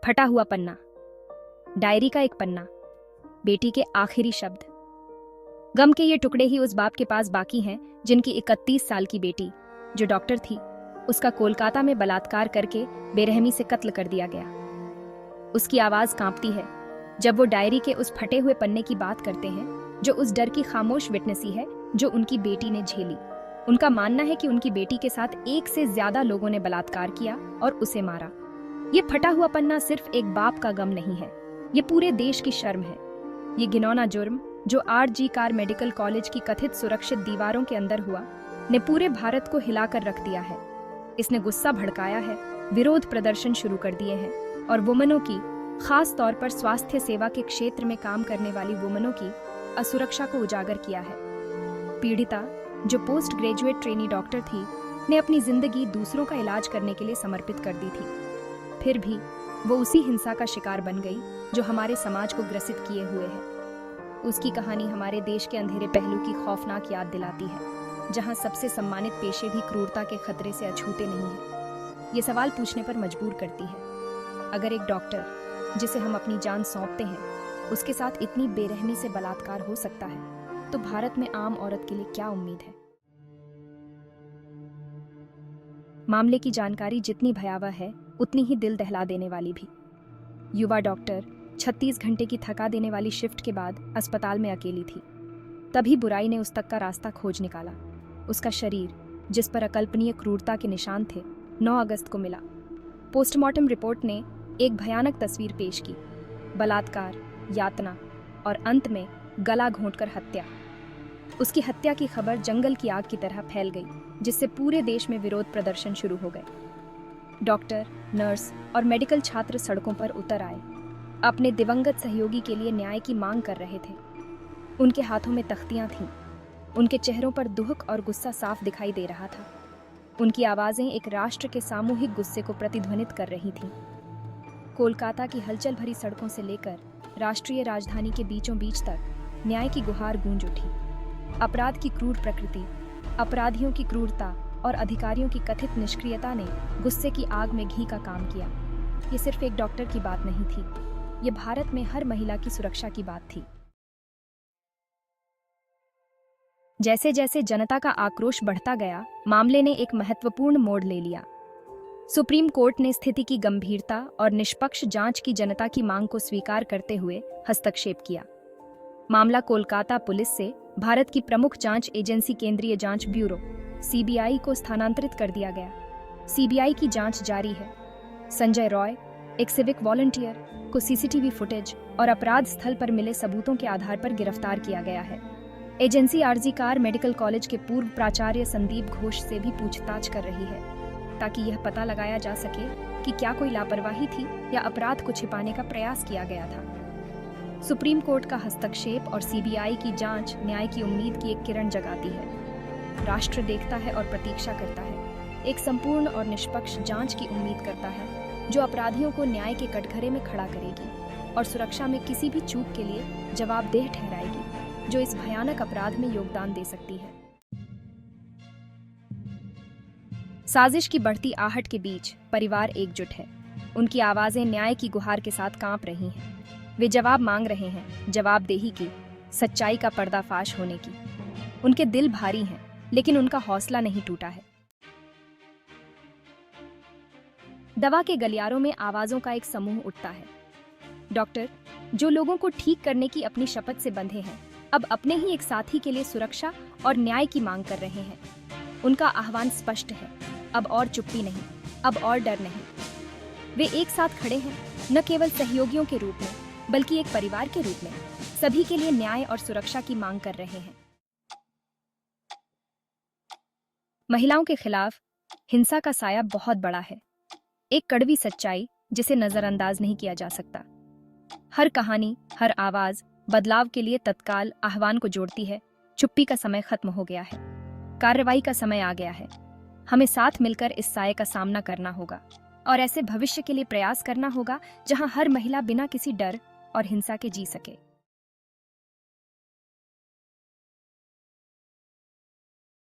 फटा हुआ पन्ना, डायरी का एक पन्ना, बेटी के आखिरी शब्द। गम के ये टुकड़े ही उस बाप के पास बाकी हैं जिनकी 31 साल की बेटी, जो डॉक्टर थी, उसका कोलकाता में बलात्कार करके बेरहमी से कत्ल कर दिया गया। उसकी आवाज कांपती है जब वो डायरी के उस फटे हुए पन्ने की बात करते हैं, जो उस डर की खामोश विटनेसी है जो उनकी बेटी ने झेली। उनका मानना है कि उनकी बेटी के साथ एक से ज्यादा लोगों ने बलात्कार किया और उसे मारा। ये फटा हुआ पन्ना सिर्फ एक बाप का गम नहीं है, ये पूरे देश की शर्म है। ये घिनौना जुर्म जो आर.जी. कार मेडिकल कॉलेज की कथित सुरक्षित दीवारों के अंदर हुआ, ने पूरे भारत को हिलाकर रख दिया है। इसने गुस्सा भड़काया है, विरोध प्रदर्शन शुरू कर दिए हैं और वुमनों की, खास तौर पर स्वास्थ्य सेवा के क्षेत्र में काम करने वाली वुमनों की असुरक्षा को उजागर किया है। पीड़िता, जो पोस्ट ग्रेजुएट ट्रेनी डॉक्टर थी, ने अपनी जिंदगी दूसरों का इलाज करने के लिए समर्पित कर दी थी। फिर भी वो उसी हिंसा का शिकार बन गई जो हमारे समाज को ग्रसित किए हुए है। उसकी कहानी हमारे देश के अंधेरे पहलू की खौफनाक याद दिलाती है, जहां सबसे सम्मानित पेशे भी क्रूरता के खतरे से अछूते नहीं हैं। ये सवाल पूछने पर मजबूर करती है, अगर एक डॉक्टर, जिसे हम अपनी जान सौंपते हैं, उसके साथ इतनी बेरहमी से बलात्कार हो सकता है, तो भारत में आम औरत के लिए क्या उम्मीद है? मामले की जानकारी जितनी भयावह है, उतनी ही दिल दहला देने वाली भी। युवा डॉक्टर 36 घंटे की थका देने वाली शिफ्ट के बाद अस्पताल में अकेली थी। तभी बुराई ने उस तक का रास्ता खोज निकाला। उसका शरीर, जिस पर अकल्पनीय क्रूरता के निशान थे, 9 अगस्त को मिला। पोस्टमार्टम रिपोर्ट ने एक भयानक तस्वीर पेश की, बलात्कार, यातना और अंत में गला घोंटकर हत्या। उसकी हत्या की खबर जंगल की आग की तरह फैल गई, जिससे पूरे देश में विरोध प्रदर्शन शुरू हो गए। डॉक्टर, नर्स और मेडिकल छात्र सड़कों पर उतर आए, अपने दिवंगत सहयोगी के लिए न्याय की मांग कर रहे थे। उनके हाथों में तख्तियां थीं, उनके चेहरों पर दुख और गुस्सा साफ दिखाई दे रहा था। उनकी आवाजें एक राष्ट्र के सामूहिक गुस्से को प्रतिध्वनित कर रही थीं। कोलकाता की हलचल भरी सड़कों से लेकर राष्ट्रीय राजधानी के बीचों बीच तक न्याय की गुहार गूंज उठी। अपराध की क्रूर प्रकृति, अपराधियों की क्रूरता और अधिकारियों की कथित निष्क्रियता ने गुस्से की आग में घी का काम किया। ये सिर्फ एक डॉक्टर की बात नहीं थी, ये भारत में हर महिला की सुरक्षा की बात थी। जैसे जैसे जनता का आक्रोश बढ़ता गया, मामले ने एक महत्वपूर्ण मोड़ ले लिया। सुप्रीम कोर्ट ने स्थिति की गंभीरता और निष्पक्ष जांच की जनता की मांग को स्वीकार करते हुए हस्तक्षेप किया। मामला कोलकाता पुलिस से भारत की प्रमुख जांच एजेंसी केंद्रीय जांच ब्यूरो (सीबीआई) को स्थानांतरित कर दिया गया। सीबीआई की जांच जारी है। संजय रॉय, एक सिविक वॉलंटियर, को सीसीटीवी फुटेज और अपराध स्थल पर मिले सबूतों के आधार पर गिरफ्तार किया गया है। Agency RG. Car medical college के पूर्व प्राचार्य संदीप घोष से भी पूछताछ कर रही है, ताकि यह पता लगाया जा सके कि क्या कोई लापरवाही थी या अपराध को छिपाने का प्रयास किया गया था। सुप्रीम कोर्ट का हस्तक्षेप और सीबीआई की जांच न्याय की उम्मीद की एक किरण जगाती है। राष्ट्र देखता है और प्रतीक्षा करता है, एक संपूर्ण और निष्पक्ष जांच की उम्मीद करता है, जो अपराधियों को न्याय के कटघरे में खड़ा करेगी और सुरक्षा में किसी भी चूक के लिए जवाबदेह ठहराएगी, जो इस भयानक अपराध में योगदान दे सकती है। साजिश की बढ़ती आहट के बीच परिवार एकजुट है। उनकी आवाजें न्याय की गुहार के साथ कांप रही हैं। वे जवाब मांग रहे हैं, जवाबदेही की, सच्चाई का पर्दाफाश होने की। उनके दिल भारी हैं, लेकिन उनका हौसला नहीं टूटा है। दवा के गलियारों में आवाजों का एक समूह उठता है। डॉक्टर, जो लोगों को ठीक करने की अपनी शपथ से बंधे हैं, अब अपने ही एक साथी के लिए सुरक्षा और न्याय की मांग कर रहे हैं। उनका आह्वान स्पष्ट है, अब और चुप्पी नहीं, अब और डर नहीं। वे एक साथ खड़े हैं, न केवल सहयोगियों के रूप में, बल्कि एक परिवार के रूप में, सभी के लिए न्याय और सुरक्षा की मांग कर रहे हैं। महिलाओं के खिलाफ हिंसा का साया बहुत बड़ा है, एक कड़वी सच्चाई जिसे नजरअंदाज नहीं किया जा सकता। हर कहानी, हर आवाज बदलाव के लिए तत्काल आह्वान को जोड़ती है। चुप्पी का समय खत्म हो गया है, कार्रवाई का समय आ गया है। हमें साथ मिलकर इस साये का सामना करना होगा और ऐसे भविष्य के लिए प्रयास करना होगा जहां हर महिला बिना किसी डर और हिंसा के जी सके।